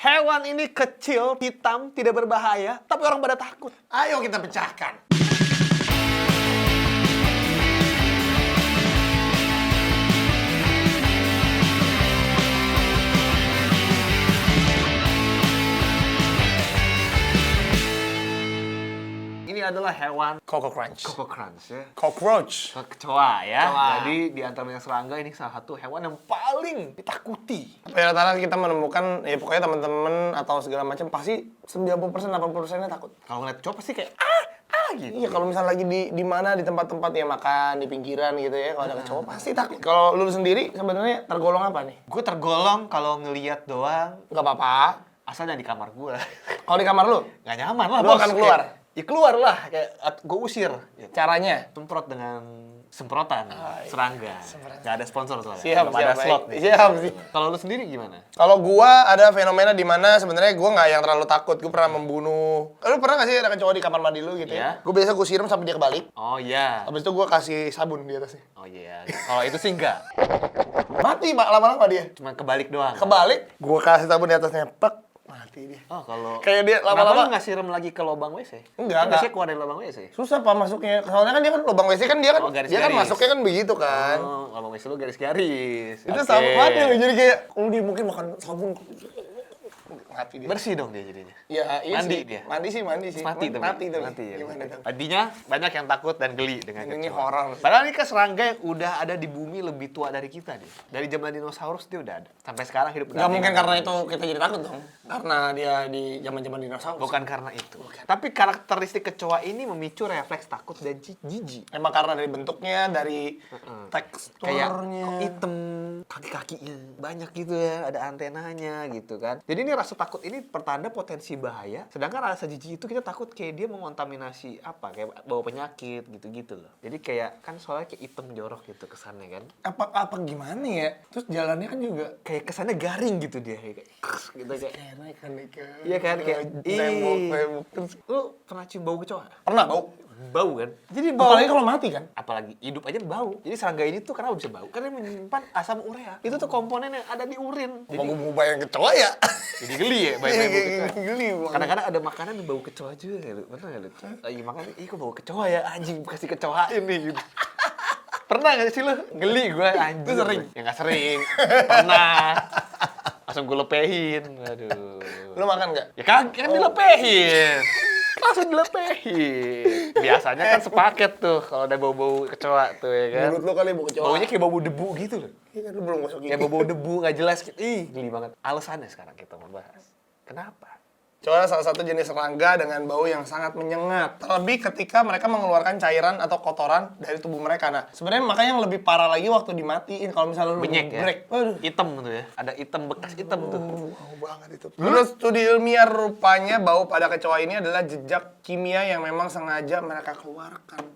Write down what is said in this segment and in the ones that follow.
Hewan ini kecil, hitam, tidak berbahaya, tapi orang pada takut. Ayo kita pecahkan. Ini adalah hewan Coco Crunch. Coco Crunch ya. Cockroach. Kecoa ya. Kecoa. Jadi di antara banyak serangga ini salah satu hewan yang paling ditakuti. Rata-rata kita menemukan, ya pokoknya teman-teman atau segala macam pasti 90% 80%-nya takut. Kalau ngeliat kecoa pasti kayak gitu. Iya, kalau misalnya lagi di mana di tempat-tempat ya makan di pinggiran gitu ya, kalau ada kecoa pasti takut. Kalau lu sendiri sebenarnya tergolong apa nih? Gue tergolong kalau ngeliat doang, Nggak apa-apa. asal jangan di kamar gue. Kalau di kamar lu, Nggak nyaman lah, Lu bos. akan keluar? Kayak, ya keluar lah, kayak gue usir. Gitu. caranya? Semprot dengan semprotan serangga. Nggak ada sponsor soalnya. Siap, Belum ada siap, slot baik. nih. Siap, siap. Kalau lu sendiri gimana? Kalau gua ada fenomena di mana sebenarnya gua nggak yang terlalu takut. Gua pernah membunuh. Lu pernah nggak sih ada kecoa di kamar mandi lu gitu Iya. ya? Gua biasa gua siram sampai dia kebalik. Oh iya. Habis itu gua kasih sabun di atasnya. Oh iya. Kalau itu sih enggak. Mati, Pak, lama-lama dia. Cuma kebalik doang. Kebalik, gua kasih sabun di atasnya, pek, mati dia. Oh, kalau Kayak dia Kenapa lama-lama lu nggak siram lagi ke lubang WC? Enggak, Kan biasanya enggak. keluar dari lubang WC. Susah Pak masuknya. Soalnya kan dia kan lubang WC kan dia kan Oh, dia kan garis-garis. masuknya kan begitu kan. Oh, lubang WC lu garis-garis. Itu Oke. sabun mati loh. Jadi kayak dia mungkin makan sabun mati dia. Bersih dong dia jadinya. Ya, iya Mandi sih. dia? Mandi sih. Mati tapi. Mati tuh. Mati ya. Gimana dong? Tadinya banyak yang takut dan geli dengan Ini kecoa. horor. Padahal ini kan serangga yang udah ada di bumi lebih tua dari kita dia. Dari zaman dinosaurus dia udah ada. Sampai sekarang hidup Nggak mungkin karena itu kita jadi takut dong. Karena dia di zaman-zaman dinosaurus. Bukan karena itu. Tapi karakteristik kecoa ini memicu refleks takut dan jijik. Emang karena dari bentuknya, dari Kayak teksturnya. kok hitam, kaki-kakinya banyak gitu ya, ada antenanya gitu kan. Jadi ini rasa takut ini pertanda potensi bahaya. Sedangkan rasa jijik itu kita takut kayak dia mengontaminasi apa, kayak bawa penyakit gitu-gitu loh. Jadi kayak kan soalnya kayak hitam jorok gitu kesannya kan. Apa gimana ya? Terus jalannya kan juga Kayak kesannya garing gitu dia kayak gitu kayak. enak kan kayak. Iya kan kayak tembok. Terus Lu pernah cium bau kecoa? pernah bau. Bau kan? Jadi bau. Apalagi kalau mati kan? Apalagi hidup aja bau. Jadi serangga ini tuh kenapa bisa bau? Karena menyimpan asam urea. Itu tuh komponen yang ada di urin. Apa Jadi, gue mau bayang kecoa ya? jadi geli ya bayang-bayang bau kecoa. Geli banget. Kadang-kadang ada makanan yang bau kecoa juga ya lu. Pernah nggak lu? Lagi makan, ih kok bau kecoa ya? Anjing kasih kecoain nih gitu. Pernah nggak sih lu? Geli gue anjing. Lu sering? Ya nggak sering. Pernah. Langsung gue lepehin. Aduh. Lu makan nggak? Ya kan dilepehin. Langsung dilepehin. Biasanya kan sepaket tuh kalau ada bau-bau kecoa tuh ya kan. Mulut lu kali bau kecoa. Baunya kayak bau debu gitu loh. Iya kan lu belum masuk Kayak gigi. bau debu nggak jelas. Ih, geli banget. Alasannya sekarang kita mau bahas. Kenapa? Kecoa salah satu jenis serangga dengan bau yang sangat menyengat. Terlebih ketika mereka mengeluarkan cairan atau kotoran dari tubuh mereka. Nah, sebenarnya makanya yang lebih parah lagi waktu dimatiin kalau misalnya lu Benyek ya. break. Waduh. Hitam tuh ya. Ada hitam bekas hitam tuh. Bau banget itu. Menurut studi ilmiah rupanya bau pada kecoa ini adalah jejak kimia yang memang sengaja mereka keluarkan.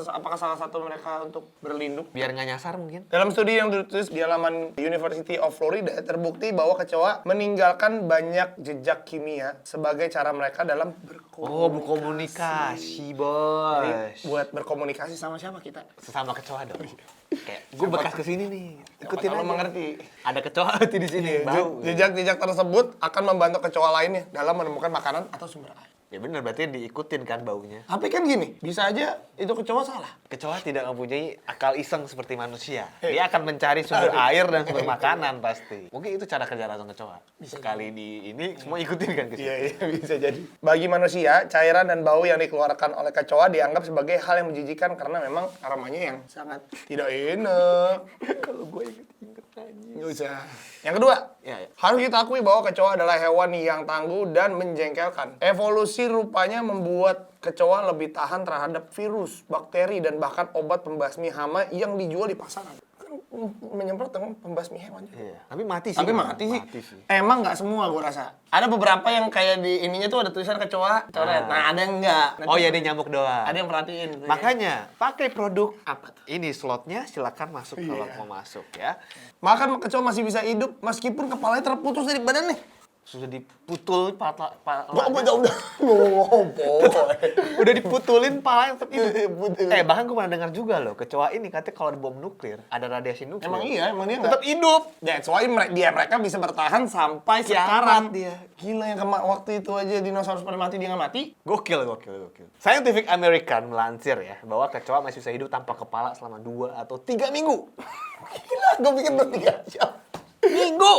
Apakah salah satu mereka untuk berlindung? Biar nggak nyasar mungkin. Dalam studi yang ditulis di halaman University of Florida, terbukti bahwa kecoa meninggalkan banyak jejak kimia sebagai cara mereka dalam berkomunikasi. Oh, berkomunikasi, bos. Jadi, buat berkomunikasi sama siapa kita? Sesama kecoa dong. Kayak gue bekas kesini nih. Ikutin Kalau aja. mengerti. Ada kecoa tuh di sini. Bau. Jejak-jejak tersebut akan membantu kecoa lainnya dalam menemukan makanan atau sumber air. Ya benar, berarti diikutin kan baunya. Tapi kan gini, bisa aja itu kecoa salah. Kecoa tidak mempunyai akal iseng seperti manusia. Dia akan mencari sumber air dan sumber makanan pasti. Mungkin itu cara kerja langsung kecoa. Sekali di ini semua ikutin kan ke situ. Iya, bisa jadi. Bagi manusia, cairan dan bau yang dikeluarkan oleh kecoa dianggap sebagai hal yang menjijikan karena memang aromanya yang sangat tidak enak. Kalau gue inget-inget aja. Nggak usah. Yang kedua, Ya, ya. harus kita akui bahwa kecoa adalah hewan yang tangguh dan menjengkelkan. Evolusi rupanya membuat kecoa lebih tahan terhadap virus, bakteri, dan bahkan obat pembasmi hama yang dijual di pasaran. Kan menyemprot dengan pembasmi hewan. Iya. Tapi mati sih. Tapi mati sih. Emang nggak semua gue rasa. Ada beberapa yang kayak di ininya tuh ada tulisan kecoa coret. Nah, ada yang enggak. Oh ya, dia nyamuk doang. Ada yang perhatiin. Makanya pakai produk Apa tuh? ini slotnya silakan masuk kalau mau masuk ya. Makan kecoa masih bisa hidup meskipun kepalanya terputus dari badannya. sudah diputul Udah ngomong. udah diputulin palanya tetap hidup. Betul. Bahkan gue pernah dengar juga loh, kecoa ini katanya kalau ada bom nuklir, ada radiasi nuklir. Emang iya, emang dia tetap hidup. That's why mereka bisa bertahan sampai Kiamat sekarang. dia. Gila yang waktu itu aja dinosaurus pada mati dia nggak mati. Gokil. Scientific American melansir ya, bahwa kecoa masih bisa hidup tanpa kepala selama 2 atau 3 minggu. Gila, gue pikir udah 3 jam. Minggu!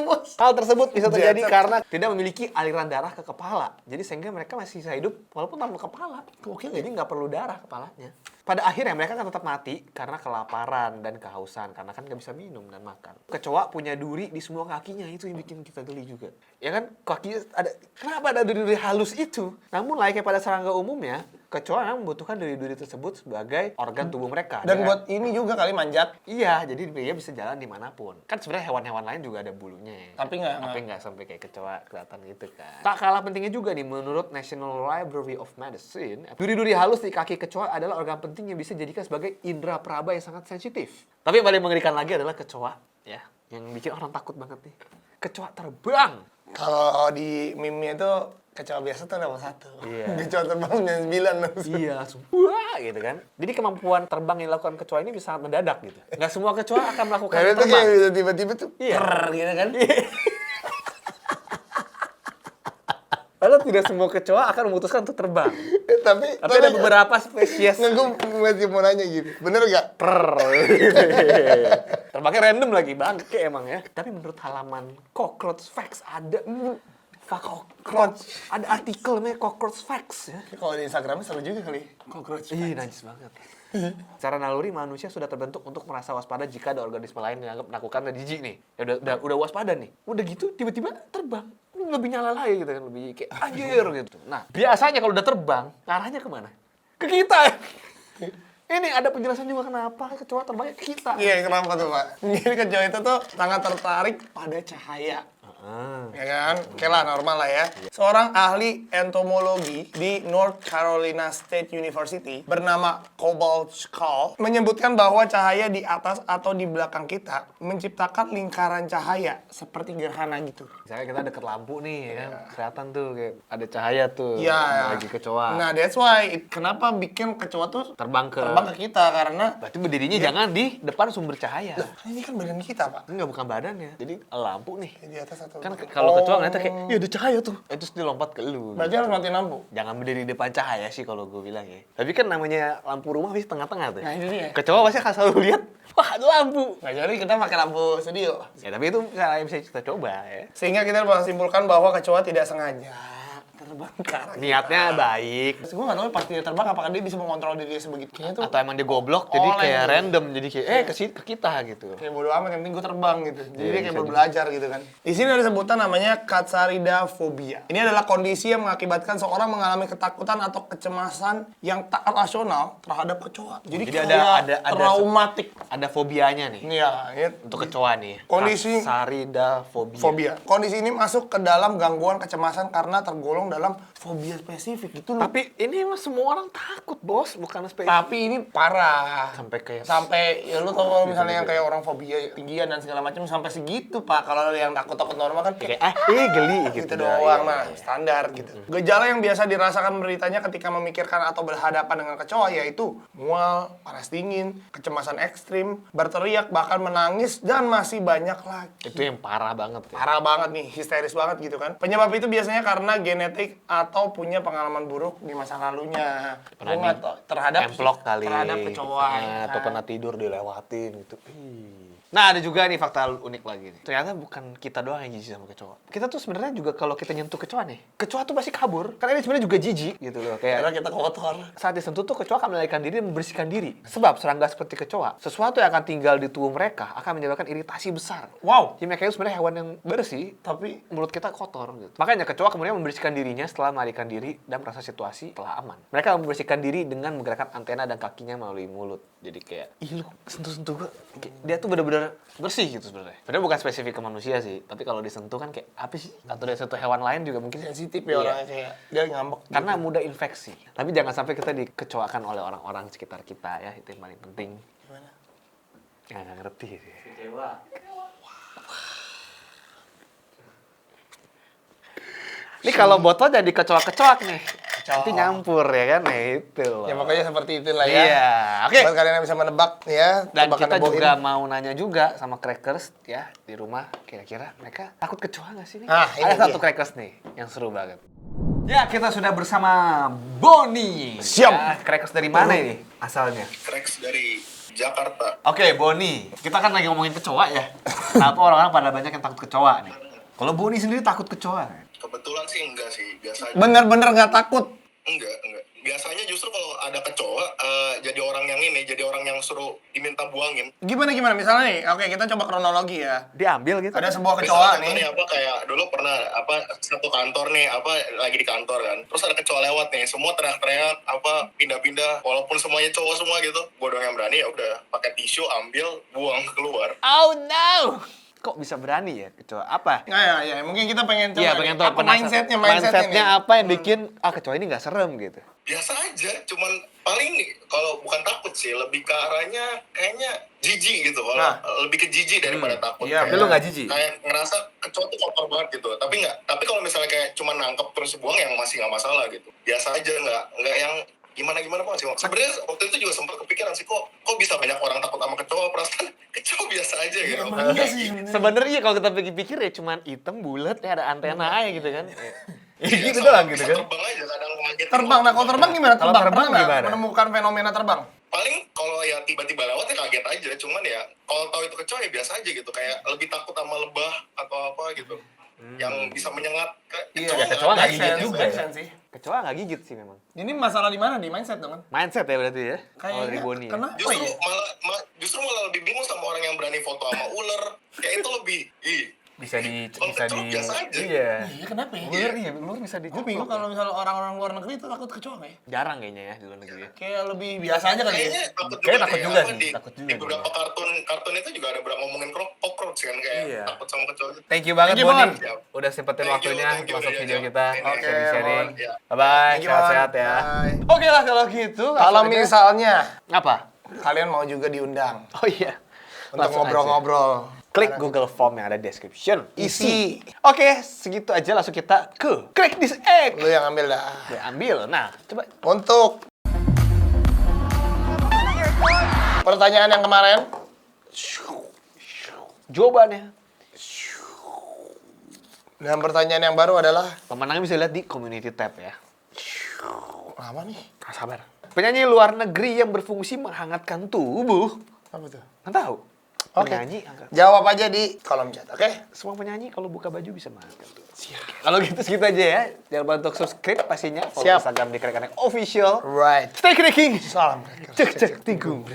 Bos. Hal tersebut bisa terjadi Biasa. karena tidak memiliki aliran darah ke kepala. Jadi sehingga mereka masih bisa hidup walaupun tanpa kepala. Gokil, jadi nggak perlu darah kepalanya. Pada akhirnya mereka akan tetap mati karena kelaparan dan kehausan. Karena kan nggak bisa minum dan makan. Kecoa punya duri di semua kakinya, itu yang bikin kita geli juga. Ya kan, kakinya ada, kenapa ada duri-duri halus itu? Namun layaknya pada serangga umumnya, kecoa memang membutuhkan duri-duri tersebut sebagai organ tubuh mereka. Dan ya. buat ini juga kali manjat. Iya, jadi dia bisa jalan dimanapun. Kan sebenarnya hewan-hewan lain juga ada bulunya. Tapi nggak sampai kayak kecoa kelihatan gitu kan. Tak kalah pentingnya juga nih, menurut National Library of Medicine, duri-duri halus di kaki kecoa adalah organ penting yang bisa dijadikan sebagai indera peraba yang sangat sensitif. Tapi yang paling mengerikan lagi adalah kecoa, ya, yang bikin orang takut banget nih. Kecoa terbang. Kalau di meme itu kecoa biasa tuh level 1. Iya. Kecoa terbang 9 langsung. Iya, langsung wah gitu kan. Jadi kemampuan terbang yang dilakukan kecoa ini bisa sangat mendadak gitu. Nggak semua kecoa akan melakukan Karena itu terbang. kayak bisa tiba-tiba tuh Iya. gitu kan. Padahal tidak semua kecoa akan memutuskan untuk terbang. Tapi Tapi ada beberapa spesies Nggak, gue masih mau nanya gitu. Bener gak? terbangnya random lagi, bangke emang ya. Tapi menurut halaman Cockroach Facts ada cockroach. Ada artikel namanya Cockroach Facts ya. Kalau di Instagramnya seru juga kali. Cockroach. Ih, najis banget. Secara naluri manusia sudah terbentuk untuk merasa waspada jika ada organisme lain yang dianggap melakukan jijik nih. Ya udah waspada nih. Udah gitu tiba-tiba terbang. Lebih nyala lagi gitu kan, lebih kayak anjir gitu. Nah, biasanya kalau udah terbang, arahnya kemana? Ke kita. Ini ada penjelasan juga kenapa kecoa terbangnya ke kita. Iya, kenapa tuh, Pak? Jadi kecoa itu tuh sangat tertarik pada cahaya. Ya kan? Oke lah, normal lah ya. Seorang ahli entomologi di North Carolina State University bernama Cobalt Skull menyebutkan bahwa cahaya di atas atau di belakang kita menciptakan lingkaran cahaya seperti gerhana gitu. Misalnya kita deket lampu nih, ya kan? Kelihatan tuh kayak ada cahaya tuh. Iya. Lagi kecoa. Nah, that's why kenapa bikin kecoa tuh terbang ke kita karena berarti berdirinya jangan di depan sumber cahaya. ini kan badan kita, Pak. Enggak, bukan badannya. Jadi lampu nih. Di atas atau Kan kalau kecoa ngeliatnya kayak, ya ada cahaya tuh. Terus dia lompat ke lu. berarti harus matiin lampu. Jangan berdiri di depan cahaya sih kalau gue bilang ya. Tapi kan namanya lampu rumah pasti tengah-tengah tuh. Nah, itu dia. Kecoa pasti akan selalu lihat, wah ada lampu. Nggak jadi kita pakai lampu studio. Ya tapi itu cara yang bisa kita coba ya. Sehingga kita bisa simpulkan bahwa kecoa tidak sengaja terbang ke arah Niatnya baik. Gue nggak tahu pas dia terbang apakah dia bisa mengontrol dirinya sebegitu. Kayaknya tuh Atau emang dia goblok, jadi oleng kayak gitu. random. Jadi kayak, ke kita gitu. kayak bodo amat yang penting gue terbang gitu. Jadi Iya, dia kayak bisa belajar gitu kan. Di sini ada sebutan namanya katsaridaphobia. Ini adalah kondisi yang mengakibatkan seorang mengalami ketakutan atau kecemasan yang tak rasional terhadap kecoa. Jadi Jadi kayak ada traumatik. Ada fobianya nih. Iya, ya. Untuk kecoa nih. Kondisi- Katsaridaphobia. Fobia. Kondisi ini masuk ke dalam gangguan kecemasan karena tergolong dalam fobia spesifik itu loh. Tapi ini emang semua orang takut, Bos, bukan spesifik. Tapi ini parah. Sampai Ya lu tau kalau misalnya yang kayak orang fobia tinggian dan segala macam sampai segitu, Pak. Kalau yang takut-takut normal kan kayak geli gitu gitu dah, doang. iya, Nah, iya. standar gitu. Gejala yang biasa dirasakan penderitanya ketika memikirkan atau berhadapan dengan kecoa yaitu mual, panas dingin, kecemasan ekstrim, berteriak, bahkan menangis, dan masih banyak lagi. Itu yang parah banget ya. Parah banget nih, histeris banget gitu kan. Penyebab itu biasanya karena genetik atau punya pengalaman buruk di masa lalunya. Pernah Gua nggak tahu, terhadap kali. terhadap kecoa. Atau pernah tidur dilewatin gitu. Nah, ada juga nih fakta unik lagi nih. Ternyata bukan kita doang yang jijik sama kecoa. Kita tuh sebenarnya juga kalau kita nyentuh kecoa nih, kecoa tuh pasti kabur. Karena ini sebenarnya juga jijik gitu loh. Karena Kayak kita kotor. saat disentuh tuh kecoa akan melarikan diri dan membersihkan diri. Sebab serangga seperti kecoa, sesuatu yang akan tinggal di tubuh mereka akan menyebabkan iritasi besar. Wow. Jadi mereka itu sebenarnya hewan yang bersih, tapi mulut kita kotor gitu. Makanya kecoa kemudian membersihkan dirinya setelah melarikan diri dan merasa situasi telah aman. Mereka membersihkan diri dengan menggerakkan antena dan kakinya melalui mulut. Jadi kayak, ih lu sentuh-sentuh gue. Dia tuh bener-bener bersih gitu sebenarnya. Sebenarnya bukan spesifik ke manusia sih, tapi kalau disentuh kan kayak apa sih? Atau dia sentuh hewan lain juga mungkin Sensitif Iya. ya orangnya kayak dia ngambek. Karena mudah infeksi. Tapi jangan sampai kita dikecoakan oleh orang-orang sekitar kita ya, itu yang paling penting. Gimana? Nggak ngerti sih. Kecewa. Ini kalau botol jadi kecoak-kecoak nih. Kecoak. Nanti nyampur ya kan, nah itu. Ya pokoknya seperti itulah ya. Iya, oke. Buat kalian yang bisa menebak ya. Dan tebakan kita Boim. juga mau nanya juga sama Crackers ya di rumah, kira-kira mereka takut kecoa nggak sih nih? Ah, ini Ada satu dia. Crackers nih yang seru banget. Ya, kita sudah bersama Boni. Siap. Ya, Crackers dari mana ini asalnya? Rex dari Jakarta. Oke, Boni. Kita kan lagi ngomongin kecoa ya. Kenapa orang-orang pada banyak yang takut kecoa nih? Kalau Boni sendiri takut kecoa? Kebetulan sih enggak sih, biasa aja. Bener-bener nggak takut. Enggak. Biasanya justru kalau ada kecoa, jadi orang yang ini, jadi orang yang suruh diminta buangin. Gimana misalnya nih? Oke, kita coba kronologi ya. Diambil gitu? Ada sebuah Misalnya kecoa contohnya nih. apa kayak dulu pernah satu kantor nih lagi di kantor kan. Terus ada kecoa lewat nih, semua teriak-teriak pindah-pindah walaupun semuanya cowok semua gitu. Gua doang yang berani ya udah pakai tisu ambil buang keluar. Oh no! Kok bisa berani ya kecoa? Apa? Ya, mungkin kita pengen coba. Iya, nih. pengen tahu Apa mindsetnya mindsetnya nih. apa yang bikin kecoa ini nggak serem gitu? Biasa aja, cuman paling nih kalau bukan takut sih, lebih ke arahnya kayaknya jijik gitu. Kalau Nah. lebih ke jijik daripada takut. Iya, Kayak- tapi lu nggak jijik? Kayak ngerasa kecoa tuh kotor banget gitu. Tapi kalau misalnya kayak cuma nangkep terus buang yang masih nggak masalah gitu. Biasa aja, nggak yang gimana banget sih. Sebenarnya waktu itu juga sempat kepikiran sih kok bisa banyak orang takut sama kecoa, perasaan kecoa biasa aja gitu. Iya sih. Sebenarnya kalau kita pikir-pikir ya cuman hitam bulat ya ada antena aja gitu kan. Ya Iya, gitu sama doang gitu bisa kan. Terbang aja kadang ngagetin Terbang, nah kalau terbang gimana? Kalau Terbang, terbang pernah nggak gimana? menemukan fenomena terbang? Paling kalau ya tiba-tiba lewat ya kaget aja, cuman ya kalau tahu itu kecoa ya biasa aja gitu, kayak lebih takut sama lebah atau apa gitu yang bisa menyengat Iya, ya, kecoa nggak make gigit sense, juga make ya. sense sih. Kecoa nggak gigit sih memang. Ini masalah di mana? Di mindset dong kan? Mindset ya berarti ya. Kalau dari Kayaknya Boni. Ya. kenapa justru ya? justru malah lebih bingung sama orang yang berani foto sama ular, kayak itu lebih Bisa Kalau kecoa biasa aja. Iya. Iya, kenapa ya? Ular bisa di. Gue bingung kalau misalnya orang-orang luar negeri itu takut kecoa nggak ya? Jarang kayaknya ya di luar negeri ya. Kayak lebih biasa aja kali ya? kayaknya takut Kayaknya takut deh, juga apa, sih, di, takut juga di beberapa kartun itu juga ada berapa ngomongin cockroach kan, kayak Iya. takut sama kecoa gitu. Thank you banget Thank you, Boni. Bon. Udah sempetin Thank you, waktunya thank you, masuk udah video diajak. kita. Oke, Sharing-sharing. Bon. Ya. Bye bye. Thank you, Bon. Sehat-sehat ya. Bye. Oke lah kalau gitu. Kalau langsung aja. misalnya apa? kalian mau juga diundang Oh iya. untuk Langsung aja. ngobrol-ngobrol. Klik Google Form yang ada di description. Isi. Oke, segitu aja langsung kita ke Crack This Egg. Lu yang ambil dah. Gue ambil. Nah, coba. Untuk pertanyaan yang kemarin, Jawabannya. dan pertanyaan yang baru adalah Pemenangnya bisa lihat di community tab ya. apa nih? Nah, sabar. Penyanyi luar negeri yang berfungsi menghangatkan tubuh. Apa tuh? Nggak tahu. Oke. Penyanyi angkat. Jawab aja di kolom chat, oke? Semua penyanyi kalau buka baju bisa menghangatkan tubuh. Siap. Kalau gitu segitu aja ya. Jangan lupa untuk subscribe pastinya. Follow Siap. Instagram di Crack Official. Right. Stay cracking. Salam. Cek cek tikung.